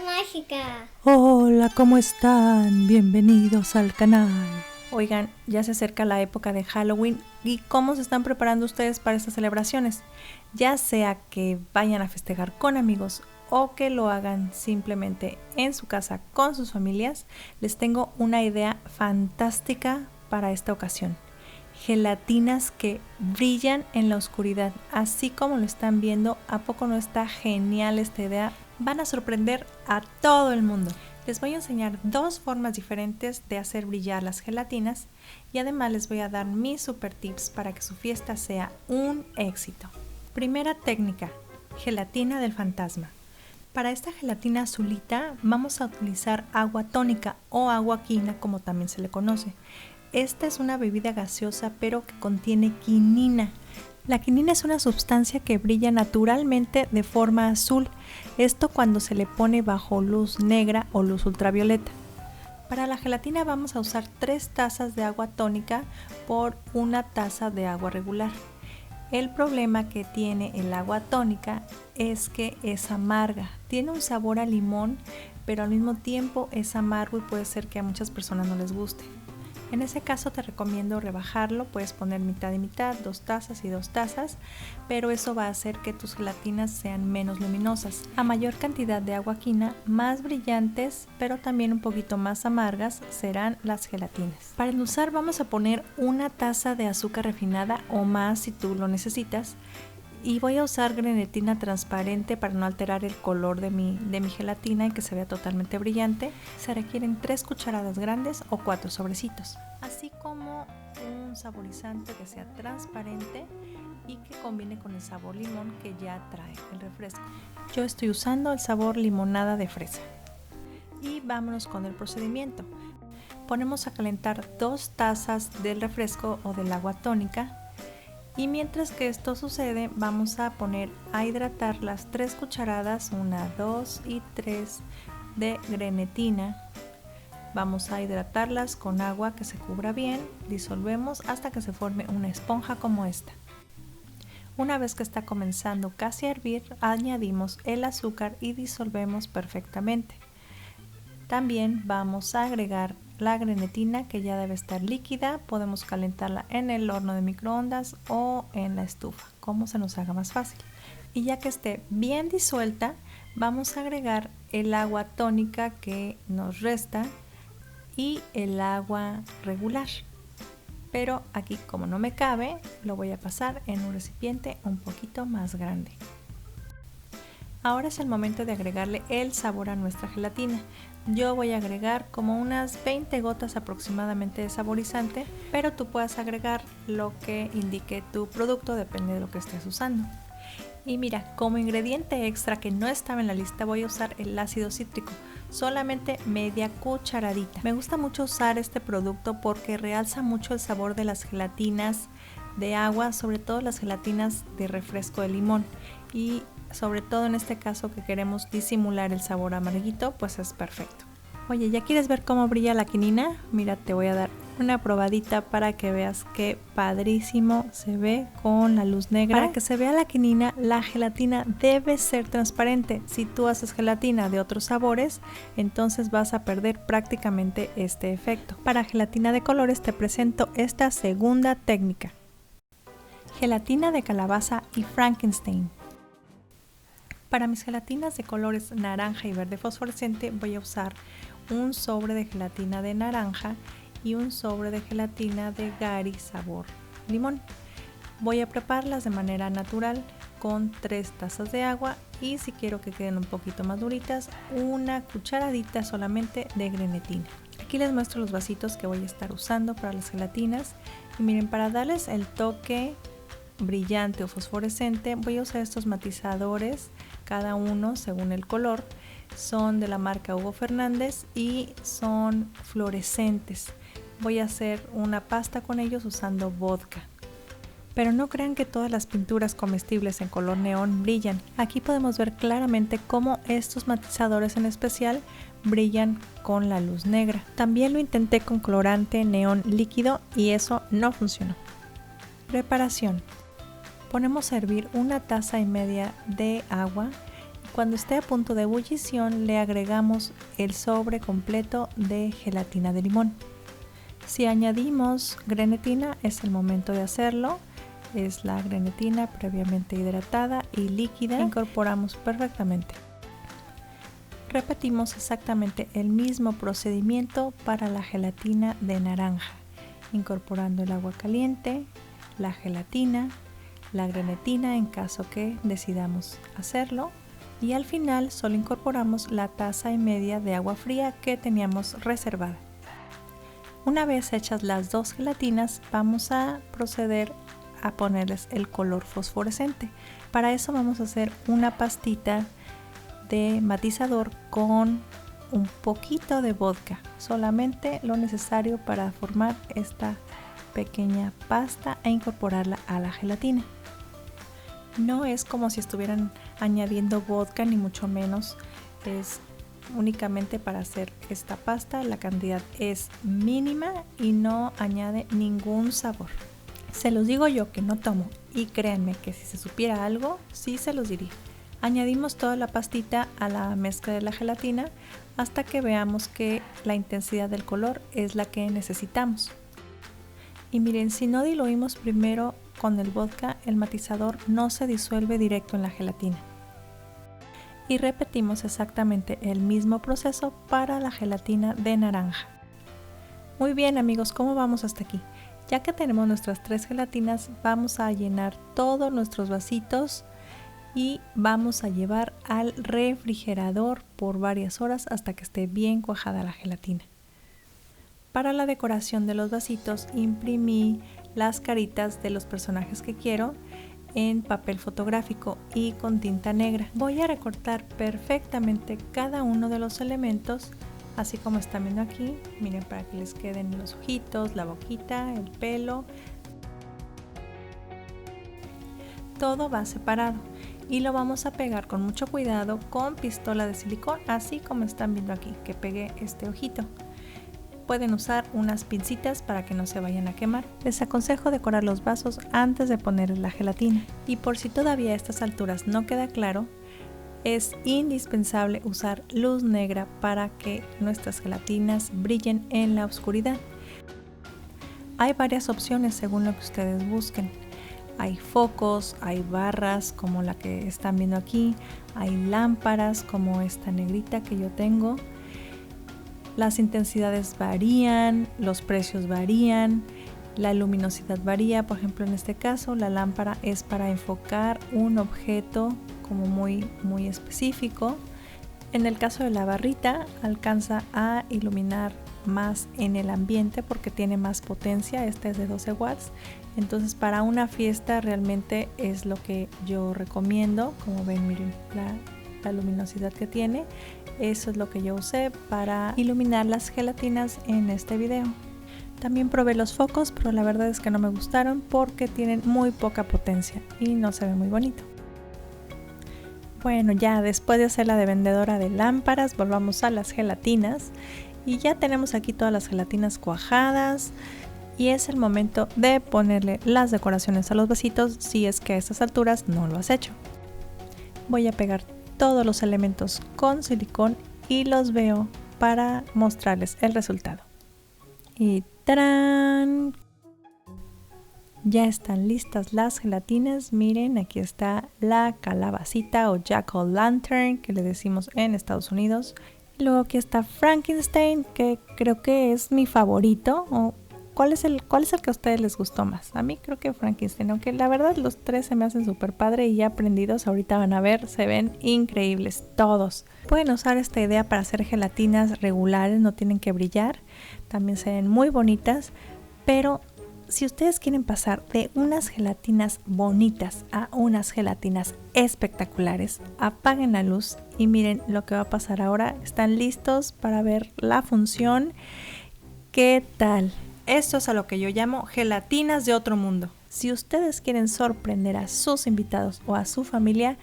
mágica. Hola, ¿cómo están? Bienvenidos al canal. Oigan, ya se acerca la época de Halloween y ¿cómo se están preparando ustedes para estas celebraciones? Ya sea que vayan a festejar con amigos o que lo hagan simplemente en su casa con sus familias, les tengo una idea fantástica para esta ocasión. Gelatinas que brillan en la oscuridad, así como lo están viendo. ¿A poco no está genial esta idea? Van a sorprender a todo el mundo. Les voy a enseñar dos formas diferentes de hacer brillar las gelatinas y además les voy a dar mis super tips para que su fiesta sea un éxito. Primera técnica, gelatina del fantasma. Para esta gelatina azulita vamos a utilizar agua tónica o agua quina, como también se le conoce. Esta es una bebida gaseosa pero que contiene quinina. La quinina es una sustancia que brilla naturalmente de forma azul, esto cuando se le pone bajo luz negra o luz ultravioleta. Para la gelatina vamos a usar 3 tazas de agua tónica por 1 taza de agua regular. El problema que tiene el agua tónica es que es amarga, tiene un sabor a limón, pero al mismo tiempo es amargo y puede ser que a muchas personas no les guste. En ese caso te recomiendo rebajarlo, puedes poner mitad y mitad, 2 tazas y 2 tazas, pero eso va a hacer que tus gelatinas sean menos luminosas. A mayor cantidad de agua quina, más brillantes, pero también un poquito más amargas serán las gelatinas. Para endulzar vamos a poner 1 taza de azúcar refinada o más si tú lo necesitas. Y voy a usar grenetina transparente para no alterar el color de mi gelatina y que se vea totalmente brillante. Se requieren 3 cucharadas grandes o 4 sobrecitos, así como un saborizante que sea transparente y que combine con el sabor limón que ya trae el refresco. Yo estoy usando el sabor limonada de fresa. Y vámonos con el procedimiento. Ponemos a calentar 2 tazas del refresco o del agua tónica. Y mientras que esto sucede, vamos a poner a hidratar las 3 cucharadas, 1, 2 y 3 de grenetina. Vamos a hidratarlas con agua que se cubra bien, disolvemos hasta que se forme una esponja como esta. Una vez que está comenzando casi a hervir, añadimos el azúcar y disolvemos perfectamente. También vamos a agregar la grenetina que ya debe estar líquida, podemos calentarla en el horno de microondas o en la estufa, como se nos haga más fácil. Y ya que esté bien disuelta, vamos a agregar el agua tónica que nos resta y el agua regular. Pero aquí, como no me cabe, lo voy a pasar en un recipiente un poquito más grande. Ahora es el momento de agregarle el sabor a nuestra gelatina. Yo voy a agregar como unas 20 gotas aproximadamente de saborizante, pero tú puedes agregar lo que indique tu producto, depende de lo que estés usando. Y mira, como ingrediente extra que no estaba en la lista voy a usar el ácido cítrico, solamente media cucharadita. Me gusta mucho usar este producto porque realza mucho el sabor de las gelatinas de agua, sobre todo las gelatinas de refresco de limón, y sobre todo en este caso que queremos disimular el sabor amarguito, pues es perfecto. Oye, ¿ya quieres ver cómo brilla la quinina? Mira, te voy a dar una probadita para que veas qué padrísimo se ve con la luz negra. Para que se vea la quinina, la gelatina debe ser transparente. Si tú haces gelatina de otros sabores, entonces vas a perder prácticamente este efecto. Para gelatina de colores te presento esta segunda técnica. Gelatina de calabaza y Frankenstein. Para mis gelatinas de colores naranja y verde fosforescente voy a usar un sobre de gelatina de naranja y un sobre de gelatina de Gary sabor limón. Voy a prepararlas de manera natural con 3 tazas de agua y si quiero que queden un poquito más duritas, 1 cucharadita solamente de grenetina. Aquí les muestro los vasitos que voy a estar usando para las gelatinas y miren, para darles el toque brillante o fosforescente voy a usar estos matizadores, cada uno según el color. Son de la marca Hugo Fernández y son fluorescentes. Voy a hacer una pasta con ellos usando vodka. Pero no crean que todas las pinturas comestibles en color neón brillan. Aquí podemos ver claramente cómo estos matizadores en especial brillan con la luz negra. También lo intenté con colorante neón líquido y eso no funcionó. Preparación. Ponemos a hervir 1,5 tazas de agua Cuando esté a punto de ebullición, le agregamos el sobre completo de gelatina de limón. Si añadimos grenetina, es el momento de hacerlo. Es la grenetina previamente hidratada y líquida. Incorporamos perfectamente. Repetimos exactamente el mismo procedimiento para la gelatina de naranja, incorporando el agua caliente, la gelatina, la grenetina en caso que decidamos hacerlo, y al final solo incorporamos la taza y media de agua fría que teníamos reservada. Una vez hechas las dos gelatinas, vamos a proceder a ponerles el color fosforescente. Para eso vamos a hacer una pastita de matizador con un poquito de vodka, solamente lo necesario para formar esta pequeña pasta e incorporarla a la gelatina. No es como si estuvieran añadiendo vodka, ni mucho menos, es únicamente para hacer esta pasta. La cantidad es mínima y no añade ningún sabor. Se los digo yo que no tomo, y créanme que si se supiera algo, sí se los diría. Añadimos toda la pastita a la mezcla de la gelatina hasta que veamos que la intensidad del color es la que necesitamos. Y miren, si no diluimos primero con el vodka, el matizador no se disuelve directo en la gelatina. Y repetimos exactamente el mismo proceso para la gelatina de naranja. Muy bien amigos, ¿cómo vamos hasta aquí? Ya que tenemos nuestras 3 gelatinas, vamos a llenar todos nuestros vasitos y vamos a llevar al refrigerador por varias horas hasta que esté bien cuajada la gelatina. Para la decoración de los vasitos imprimí las caritas de los personajes que quiero en papel fotográfico y con tinta negra. Voy a recortar perfectamente cada uno de los elementos, así como están viendo aquí. Miren, para que les queden los ojitos, la boquita, el pelo. Todo va separado y lo vamos a pegar con mucho cuidado con pistola de silicón, así como están viendo aquí que pegué este ojito. Pueden usar unas pincitas para que no se vayan a quemar. Les aconsejo decorar los vasos antes de poner la gelatina. Y por si todavía a estas alturas no queda claro, es indispensable usar luz negra para que nuestras gelatinas brillen en la oscuridad. Hay varias opciones según lo que ustedes busquen. Hay focos, hay barras como la que están viendo aquí, hay lámparas como esta negrita que yo tengo. Las intensidades varían, los precios varían, la luminosidad varía. Por ejemplo, en este caso la lámpara es para enfocar un objeto como muy específico. En el caso de la barrita alcanza a iluminar más en el ambiente porque tiene más potencia. Esta es de 12 watts. Entonces para una fiesta realmente es lo que yo recomiendo. Como ven, miren la luminosidad que tiene. Eso es lo que yo usé para iluminar las gelatinas en este video. También probé los focos, pero la verdad es que no me gustaron porque tienen muy poca potencia y no se ve muy bonito. Bueno, ya después de hacer la de vendedora de lámparas, volvamos a las gelatinas. Y ya tenemos aquí todas las gelatinas cuajadas. Y es el momento de ponerle las decoraciones a los vasitos si es que a estas alturas no lo has hecho. Voy a pegar todos los elementos con silicón y los veo para mostrarles el resultado. Y ¡tarán! Ya están listas las gelatinas. Miren, aquí está la calabacita o jack-o'-lantern que le decimos en Estados Unidos. Y luego aquí está Frankenstein, que creo que es mi favorito. ¿Cuál es el que a ustedes les gustó más? A mí creo que Frankenstein, aunque la verdad los 3 se me hacen súper padre y ya aprendidos, ahorita van a ver, se ven increíbles todos. Pueden usar esta idea para hacer gelatinas regulares, no tienen que brillar, también se ven muy bonitas, pero si ustedes quieren pasar de unas gelatinas bonitas a unas gelatinas espectaculares, apaguen la luz y miren lo que va a pasar ahora. ¿Están listos para ver la función? ¿Qué tal? Esto es a lo que yo llamo gelatinas de otro mundo. Si ustedes quieren sorprender a sus invitados o a su familia,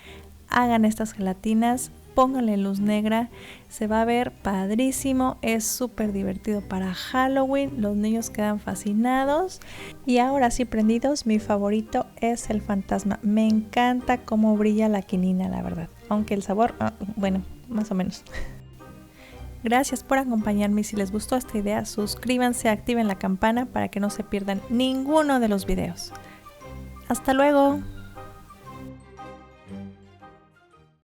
hagan estas gelatinas, pónganle luz negra, se va a ver padrísimo, es súper divertido para Halloween, los niños quedan fascinados. Y ahora sí prendidos, mi favorito es el fantasma, me encanta cómo brilla la quinina, la verdad. aunque el sabor, bueno, más o menos. Gracias por acompañarme y si les gustó esta idea, suscríbanse, activen la campana para que no se pierdan ninguno de los videos. ¡Hasta luego!